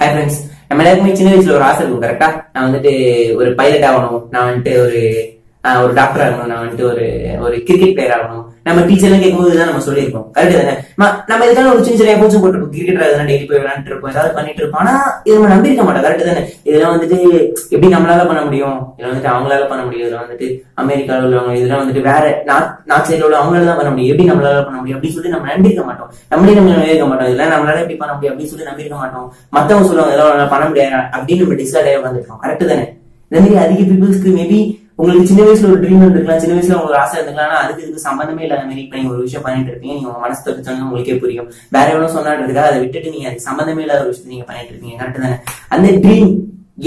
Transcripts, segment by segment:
Hi friends, நம்ம எல்லாருக்குமே சின்ன வயசுல ஒரு ஆசை இருக்கும். கரெக்டா? நான் வந்துட்டு ஒரு பைலட் ஆகணும், நான் வந்துட்டு ஒரு டாக்டர் ஆகணும், நான் வந்துட்டு ஒரு கிரிக்கெட் பிளேயர் ஆகணும். நம்ம டீச்சர் எல்லாம் கேட்கும்போது தான் நம்ம சொல்லியிருக்கோம். கரெக்ட் தானே? நம்ம இதுக்கான ஒரு சின்ன சின்ன எஃபோர்ட்ஸும் போட்டிருப்போம். கிரிக்கெட் அதெல்லாம் டெய்லி போய் விளையாண்டு இருப்போம், ஏதாவது பண்ணிட்டு இருப்போம். ஆனா இது நம்ம நம்பியிருக்க மாட்டோம். கரெக்ட் தானே? இதெல்லாம் வந்துட்டு எப்படி நம்மளால பண்ண முடியும், இதெல்லாம் வந்துட்டு அவங்களால பண்ண முடியும், இதெல்லாம் வந்துட்டு அமெரிக்காவில் உள்ளவங்க, இதெல்லாம் வந்துட்டு வேற நார்த் சைடில் உள்ள அவங்களால தான் பண்ண முடியும், எப்படி நம்மளால பண்ண முடியும் அப்படின்னு சொல்லி நம்ம நம்பியிருக்க மாட்டோம். நம்ம நம்பியிருக்க மாட்டோம். இதெல்லாம் நம்மளால எப்படி பண்ண முடியும் அப்படின்னு சொல்லி நம்பியிருக்க மாட்டோம். மத்தவங்க சொல்லுவாங்க இதெல்லாம் பண்ண முடியாது அப்படின்னு நம்ம டிஸ்கார்ட் ஆகி வந்துருக்கோம். கரெக்ட் தானே? இந்த மாதிரி அதிக பீப்புள்ஸ்க்கு மேபி உங்களுக்கு சின்ன வயசுல ஒரு ட்ரீம் இருக்கலாம், சின்ன வயசுல உங்களுக்கு ஆசை இருக்கலாம். ஆனா அதுக்கு சம்பந்தமே இல்லாத மாதிரி இப்ப நீங்க ஒரு விஷயம் பண்ணிட்டு இருப்பீங்க. நீங்க உங்க மனசு தொட்டு சொன்னா உங்களுக்கே புரியும். வேற எவ்வளவு சொன்னான்றதுக்காக அதை விட்டுட்டு நீங்க அதுக்கு சம்பந்தமே இல்லாத ஒரு விஷயத்தை நீங்க பண்ணிட்டு இருக்கீங்க. கரெக்ட் தானே? அந்த ட்ரீம்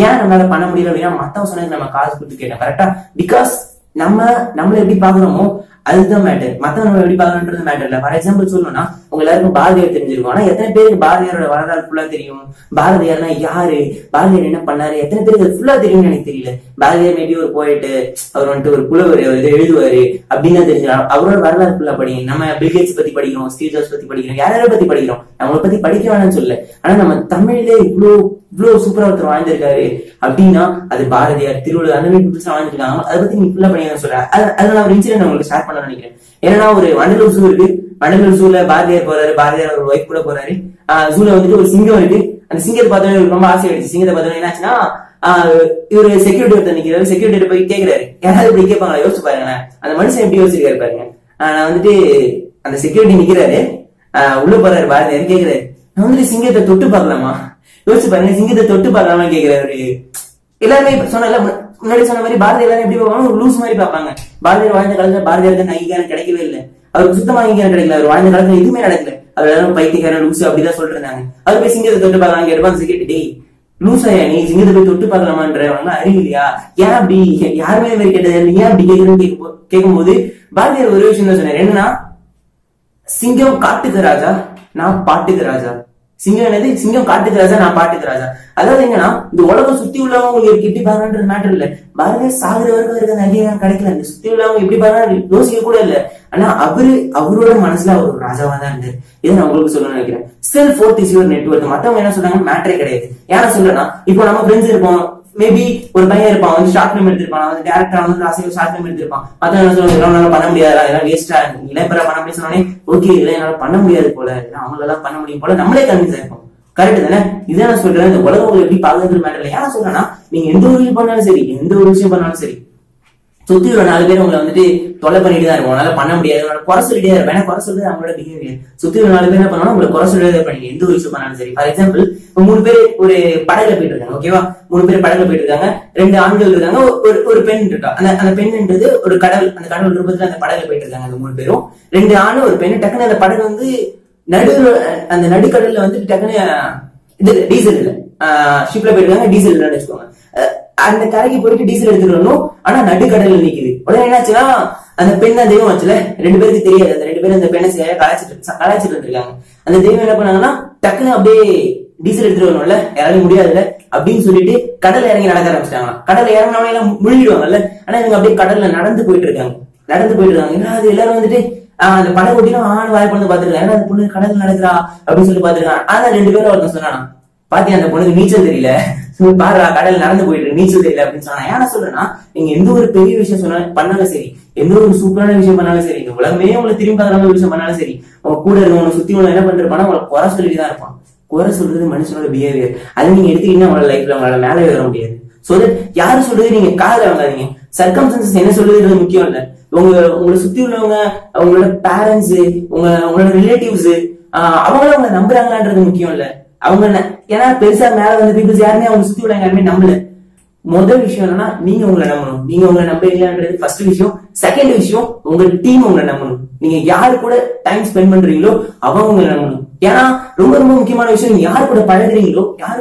ஏன் நம்மளால பண்ண முடியல அப்படின்னா மத்தவங்க சொன்னதுக்கு நம்ம காசு கொடுத்து கேட்டோம். கரெக்டா? பிகாஸ் நம்மள எப்படி பாக்குறோமோ அதுதான் மேட்டர். மத்தவங்க நம்ம எப்படி பாக்குறோன்றது மேட்டர் இல்ல. ஃபார் எக்ஸாம்பிள் சொல்லணும்னா உங்க எல்லாருக்கும் பாரதியார் தெரிஞ்சிருக்கும். ஆனா எத்தனை பேருக்கு பாரதியாரோட வரலாறு ஃபுல்லா தெரியும்? பாரதியார்னா யாரு, பாரதியார் என்ன பண்ணாரு, எத்தனை பேருக்கு அது ஃபுல்லா தெரியும்னு எனக்கு தெரியல. பாரதியார் மேபி ஒரு போயிட்டு அவர் வந்துட்டு ஒரு புலவர் எழுதுவாரு அப்படின்னு தெரிஞ்சிடும். அவரோட வரலாறு ஃபுல்லா படிங்க. நம்ம பில் கேட்ஸ் பத்தி படிக்கிறோம், ஸ்டீவ் ஜாப்ஸ் பத்தி படிக்கிறோம், யாரையும் பத்தி படிக்கிறோம். நம்மளை பத்தி படிக்க வேணாம்னு சொல்லல. ஆனா நம்ம தமிழ்ல இவ்வளவு சூப்பரா ஒருத்தர் வாழ்ந்திருக்காரு அப்படின்னா அது பாரதியார், திருவள்ளுவர், அந்த மாதிரி புதுசா வாழ்ந்துருக்காங்க. அதை பத்தி நீ ஃபுல்லா படிக்க சொல்றேன். அதனால ஒரு இன்சிடென்ட் உங்களுக்கு ஷேர் பண்ண நினைக்கிறேன். ஏன்னா ஒரு வண்டலூர் ஜூ இருக்கு. வண்டலூர் ஜூல பாரதியார் போறாரு, பாரதியார் ஒரு ஒய்ஃப் கூட போறாரு. ஜூல வந்துட்டு ஒரு சிங்கம் இருக்கு. அந்த சிங்கத்தை பார்த்தோன்னே ரொம்ப ஆசை ஆயிடுச்சு. சிங்கத்தை பார்த்தோன்னே என்னாச்சுன்னா இவரு செக்யூரிட்டி ஒருத்தர் நிக்கிறாரு. செக்யூரிட்டி போய் கேட்கிறாரு, யாராவது இப்படி கேட்பாங்களா? யோசிச்சு பாருங்க. அந்த மனுஷன் எப்படி யோசிச்சிருக்காரு பாருங்க. நான் வந்துட்டு அந்த செக்யூரிட்டி நிக்கிறாரு, உள்ள போறாரு, பாரதியார் கேட்கிறாரு, நான் வந்துட்டு சிங்கத்தை தொட்டு பார்க்கலாமா? யோசிச்சு பாருங்க, சிங்கத்தை தொட்டு பார்க்கலாமா கேட்கிறாரு. எல்லாருமே சொன்ன முன்னாடி சொன்ன மாதிரி பாரதியார் எல்லாரும் எப்படி பார்ப்பாங்க? ஒரு லூஸ் மாதிரி பார்ப்பாங்க. பாரதியார் வாழ்ந்த காலத்துல பாரதியாருக்கு அங்கீகாரம் கிடைக்கவே இல்லை. அவருக்கு சுத்தமா அங்கீகாரம் கிடைக்கல. அவர் வாழ்ந்த காலத்துல எதுவுமே நடக்கல. அவர் எல்லாரும் பைத்தியக்காரன், லூசு அப்படிதான் சொல்லிட்டு இருந்தாங்க. அவர் போய் சிங்கத்தை தொட்டு பார்க்கலாம் கேட்டுப்பாங்க. செக்யூரிட்டி, டேய் லூசாயா நீ, சிங்கத்தை போய் தொட்டு பார்க்கலாமான்றவங்க அறிவு இல்லையா? ஏன் அப்படி யாருமே மாதிரி கேட்டது, ஏன் அப்படி கேட்கணும்னு கேட்கும்போது பாரதியார் ஒரு விஷயம் தான் சொன்னார். என்னன்னா, சிங்கம் காட்டுக்கு ராஜா, நான் பாட்டுக்கு ராஜா. சிங்கம் என்னது? சிங்கம் காட்டுக்கு ராஜா, நான் பாட்டுக்கு ராஜா. அதாவது என்னன்னா, இந்த உலகம் சுத்தி உள்ளவங்க எப்படி பாருன்றது மேட்டர் இல்ல. பாரதியார் சாகுற வரைக்கும் இருக்க அங்கீகாரம் கிடைக்கல. இந்த சுத்தி உள்ளவங்க எப்படி பாரு யோசிக்க கூட இல்ல. ஆனா அவரோட மனசுல அவர் ஒரு ராஜாவா தான் இருந்தாரு. இதை நான் உங்களுக்கு சொல்லணும்னு நினைக்கிறேன். Self worth is your network. மத்தவங்க என்ன சொல்றாங்க மேட்டரே கிடையாது. ஏன்னா சொல்றேன்னா, இப்போ நம்ம ஃப்ரெண்ட்ஸ் இருப்போம், மேபி ஒரு பையன் இருப்பான், வந்து ஷார்ட் ஃபிலிம் எடுத்திருப்பான், வந்து டேரக்டர் வந்து ஆசையில் ஷார்ட் ஃபிலிம் எடுத்திருப்பான். மத்தவங்க என்ன சொல்லுவாங்க, இதெல்லாம் பண்ண முடியாது, இதெல்லாம் வேஸ்டா, இதெல்லாம் இப்ப பண்ண முடியும் சொன்னோடனே ஓகே இதெல்லாம் என்னால பண்ண முடியாது போல, அவங்களெல்லாம் பண்ண முடியும் போல நம்மளே கன்வின்ஸ் ஆயிருப்போம். கரெக்ட் தானே? இதான் நான் சொல்றேன். இந்த உலகம் எப்படி பாக்குறது மேட்டர் இல்லை. ஏன் சொல்றேன்னா, நீங்க எந்த ஒரு விஷயம் பண்ணாலும் சரி, எந்த ஒரு விஷயம் பண்ணாலும் சரி, சுத்தி ஒரு 4 பேர் உங்களை வந்துட்டு தொலை பண்ணிட்டு தான் இருக்கும். அதனால பண்ண முடியாது, குறை சொல்லிட்டே இருப்பேன். குறை சொல்றது அவங்களோட பிஹேவியர். சுத்தி ஒரு 4 பேர் என்ன பண்ணணும், உங்களை குறை சொல்றதே பண்ணீங்க. எந்த ஒரு விஷயம் பண்ணாலும் சரி. ஃபார் எக்ஸாம்பிள், 3 பேர் ஒரு படகுல போயிட்டு இருக்காங்க. ஓகேவா? 3 பேர் படகுல போயிட்டு இருக்காங்க. 2 ஆண்கள் இருக்காங்க, ஒரு பெண் இருக்கா. அந்த பெண்ன்றது ஒரு கடல், அந்த கடல் ரூபத்துல அந்த படகுல போயிட்டு இருக்காங்க. அந்த 3 பேரும் 2 ஆணு ஒரு பெண். டக்குன்னு அந்த படகு வந்து அந்த நடுக்கடல்ல வந்து டக்குன்னு இது டீசல் இல்ல, ஷிப்ல போயிருக்காங்க, டீசல் இல்லைன்னு வச்சுக்கோங்க. அந்த கரைக்கு போயிட்டு டீசல் எடுத்துட்டு வரணும். ஆனா நடுக்கடல்ல நிக்குது. உடனே என்னாச்சுன்னா, அந்த பெண் தான் தெய்வம் வச்சுல 2 பேருக்கு தெரியாது. அந்த 2 பேரும் அந்த பெண்ணை கலாய்ச்சிட்டு இருந்திருக்காங்க. அந்த தெய்வம் என்ன பண்ணாங்கன்னா, டக்குன்னு அப்படியே டீசல் எடுத்துட்டு வரணும்ல, யாராலும் முடியாதுல்ல அப்படின்னு சொல்லிட்டு கடல்ல இறங்கி நடக்க ஆரம்பிச்சிட்டாங்க. கடல்ல இறங்கினவங்க எல்லாம் முழுகிடுவாங்கல்ல. ஆனா இவங்க அப்படியே கடல்ல நடந்து போயிட்டு இருக்காங்க. ஏன்னா அது எல்லாரும் வந்துட்டு அந்த படகு ஓட்டிலும் வாய் பண்ணி பாத்துருக்காங்க. ஏன்னா அந்த பொண்ணு கடல் நடக்குறா அப்படின்னு சொல்லி பாத்துருக்காங்க. ஆனா 2 பேரும் ஒருத்தன் சொன்னானா, பாத்தியா அந்த பொண்ணுக்கு நீச்சல் தெரியல, பாரு கடல் நடந்து போயிட்டு நீச்சல் தெரியல அப்படின்னு சொன்னா. ஏன்னா சொல்றேன்னா, நீங்க எந்த ஒரு பெரிய விஷயம் பண்ணாலும் சரி, எந்த ஒரு சூப்பரான விஷயம் பண்ணாலும் சரி, இந்த உலகமே உங்களை திரும்பி பார்க்குற ஒரு விஷயம் பண்ணாலும் சரி, உங்க கூட இருக்கவங்க சுத்தி உங்களை என்ன பண்ணிருப்பானா, உங்களை குறை சொல்லிட்டு தான் இருப்பான். குறை சொல்றது மனுஷனோட பிஹேவியர். அதை நீங்க எடுத்துக்கிட்டீங்கன்னா உங்களோட லைஃப்ல உங்களால மேலே வர முடியாது. சோ தட் யாரு சொல்றது நீங்க காதுல வாங்காதீங்க. சர்க்கம்ஸ்டன்சஸ் என்ன சொல்றதுன்றது முக்கியம் இல்ல. உங்களை சுத்தி உள்ளவங்க, உங்களோட பேரண்ட்ஸ், உங்களோட ரிலேட்டிவ்ஸ், அவங்களும் உங்களை நம்புறாங்களான்றது முக்கியம் இல்ல. அவங்க ஏன்னா பெருசா மேல வந்து பீப்புள்ஸ் யாருமே அவங்க சுத்தி உள்ள யாருமே நம்பல. முதல் விஷயம் என்னன்னா, நீங்க உங்களை நம்பணும். நீங்க உங்களை நம்புறீங்கன்றது ஃபர்ஸ்ட் விஷயம். செகண்ட் விஷயம், உங்க டீம் உங்களை நம்பணும். நீங்க யாரு கூட டைம் ஸ்பெண்ட் பண்றீங்களோ அவங்க உங்களை நம்பணும். ஏன்னா ரொம்ப ரொம்ப முக்கியமான விஷயம், நீங்க யாரு கூட பழகுறீங்களோ, யாரு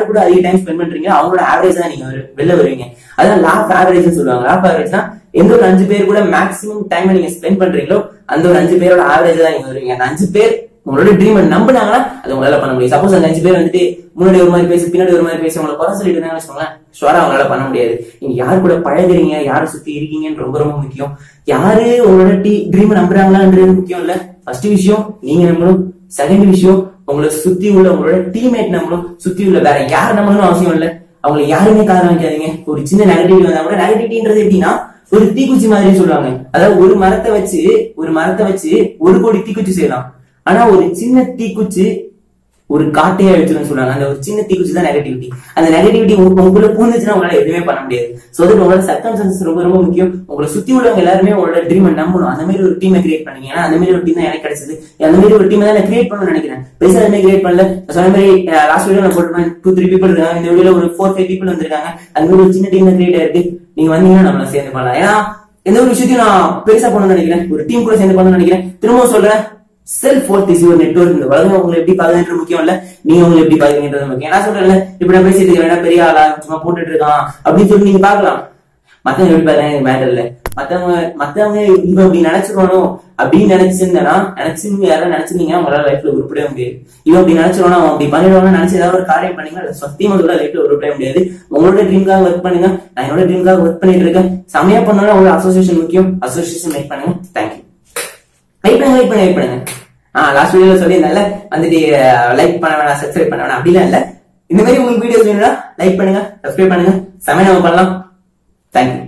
கூட அதிக டைம் ஸ்பெண்ட் பண்றீங்களோ அவங்களோட ஆவரேஜ் தான் நீங்க வெளில வருவீங்க. அதான் லாப் ஆவரேஜ் சொல்லுவாங்க. லாப் ஆவரேஜ்னா எந்த ஒரு 5 பேர் கூட மேக்ஸிமம் டைம் நீங்க ஸ்பெண்ட் பண்றீங்களோ அந்த ஒரு 5 பேரோட ஆவரேஜ் தான் நீங்க வருவீங்க. அந்த 5 பேர் உங்களோட ட்ரீம் நம்பினாங்கன்னா அது உங்களால பண்ண முடியும். சப்போஸ் அந்த 5 பேர் வந்துட்டு முன்னாடி ஒரு மாதிரி பேசி பின்னாடி ஒரு மாதிரி பேசி உங்களை குறை சொல்லிட்டு இருந்தாங்கன்னு வச்சுக்கோங்களேன், ஷுவரா அவங்களால பண்ண முடியாது. நீங்க யாரு கூட பழகுறீங்க, யாரை சுத்தி இருக்கீங்கன்னு ரொம்ப ரொம்ப முக்கியம். யாரு உங்களோட ட்ரீம் நம்புறாங்களான்றது முக்கியம் இல்ல. ஃபர்ஸ்ட் விஷயம் நீங்க நம்பணும். செகண்ட் விஷயம் உங்களை சுத்தி உள்ள உங்களோட டீம்மேட் நம்மளும் சுத்தி உள்ள வேற யார் நம்மளும் அவசியம் இல்லை. அவங்களை யாருமே காரணம் வைக்காதீங்க. ஒரு சின்ன நெகட்டிவிட்டி வந்தா கூட, நெகட்டிவிட்டின்றது எப்படின்னா ஒரு தீக்குச்சி மாதிரி சொல்லுவாங்க. அதாவது ஒரு மரத்தை வச்சு 1 கோடி தீக்குச்சி செய்யலாம். ஆனா ஒரு சின்ன தீக்குச்சி ஒரு காட்டையே அழிச்சிடும் சொல்லுவாங்க. அந்த ஒரு சின்ன தீக்குச்சி தான் நெகட்டிவிட்டி. அந்த நெகட்டிவிட்டி உங்களுக்குள்ள பூந்துச்சுன்னா உங்களால எதுவுமே பண்ண முடியாது. சோ அது உங்களோட சர்க்கம்ஸ்டன்சஸ் ரொம்ப ரொம்ப முக்கியம். உங்களை சுத்தி உள்ளவங்க எல்லாருமே உங்களோட ட்ரீமை நம்பணும். அந்த மாதிரி ஒரு டீமை கிரியேட் பண்ணீங்க. ஏன்னா அந்த மாதிரி ஒரு டீம் தான் எனக்கு கிடைச்சது. அந்த மாதிரி ஒரு டீம் தான் நான் கிரியேட் பண்ணணும்னு நினைக்கிறேன். பெருசா எதுவுமே கிரியேட் பண்ணல. சொன்ன மாதிரி லாஸ்ட் வீடியோ நான் போட்டுருப்பேன் 2-3 people இருக்காங்க. இந்த வீடியோல ஒரு 4-5 people வந்திருக்காங்க. அந்த மாதிரி ஒரு சின்ன டீம் தான் கிரியேட் ஆயிருக்கு. நீங்க வந்தீங்கன்னா நம்மள சேர்ந்து பண்ணலாம். ஏன்னா எந்த ஒரு விஷயத்தையும் நான் பெருசா பண்ணணும்னு நினைக்கிறேன். ஒரு டீம் கூட சேர்ந்து பண்ணணும்னு நினைக்கிறேன். திரும்பவும் சொல்றேன், self worth is your network. இந்த உலகம் உங்களை எப்படி பாக்குறது முக்கியம் இல்ல, நீங்க உங்களை எப்படி பாக்குறீங்கன்றது முக்கியம். என்ன சொல்றேன், இப்படி நான் பேசிட்டு இருக்கேன், பெரிய ஆளா சும்மா போட்டுட்டு இருக்கான் அப்படின்னு சொல்லி நீங்க பாக்கலாம். மத்தவங்க எப்படி பாருங்க மேட்டர் இல்ல. மத்தவங்க இவன் அப்படி நினைச்சிருவானோ அப்படின்னு யாராவது நினைச்சிருந்தீங்கன்னா உங்களால லைஃப்ல உருப்படவே முடியாது. இவன் அப்படி நினைச்சிருவானோ, அவன் அப்படி பண்ணிடுவானு நினைச்சு ஏதாவது ஒரு காரியம் பண்ணீங்கன்னா சத்தியமா கூட லைஃப்ல உருப்படவே முடியாது. உங்களோட ட்ரீம்காக ஒர்க் பண்ணுங்க. நான் என்னோட ட்ரீம்காக ஒர்க் பண்ணிட்டு இருக்கேன். செமையா பண்ணோம்னா உங்களோட அசோசியேஷன் முக்கியம். அசோசியேஷன் மேக் பண்ணுங்க. தேங்க்யூ. வெயிட் பண்ணுங்க. லாஸ்ட் வீடியோல சொல்லியிருந்தால வந்துட்டு லைக் பண்ண வேணாம், சப்ஸ்கிரைப் பண்ண வேணாம் அப்படிலாம் இல்ல. இந்த மாதிரி உங்களுக்கு வீடியோஸ் வேணும்னா லைக் பண்ணுங்க, சப்ஸ்கிரைப் பண்ணுங்க. செமையா நம்ம பண்ணலாம். தேங்க்யூ.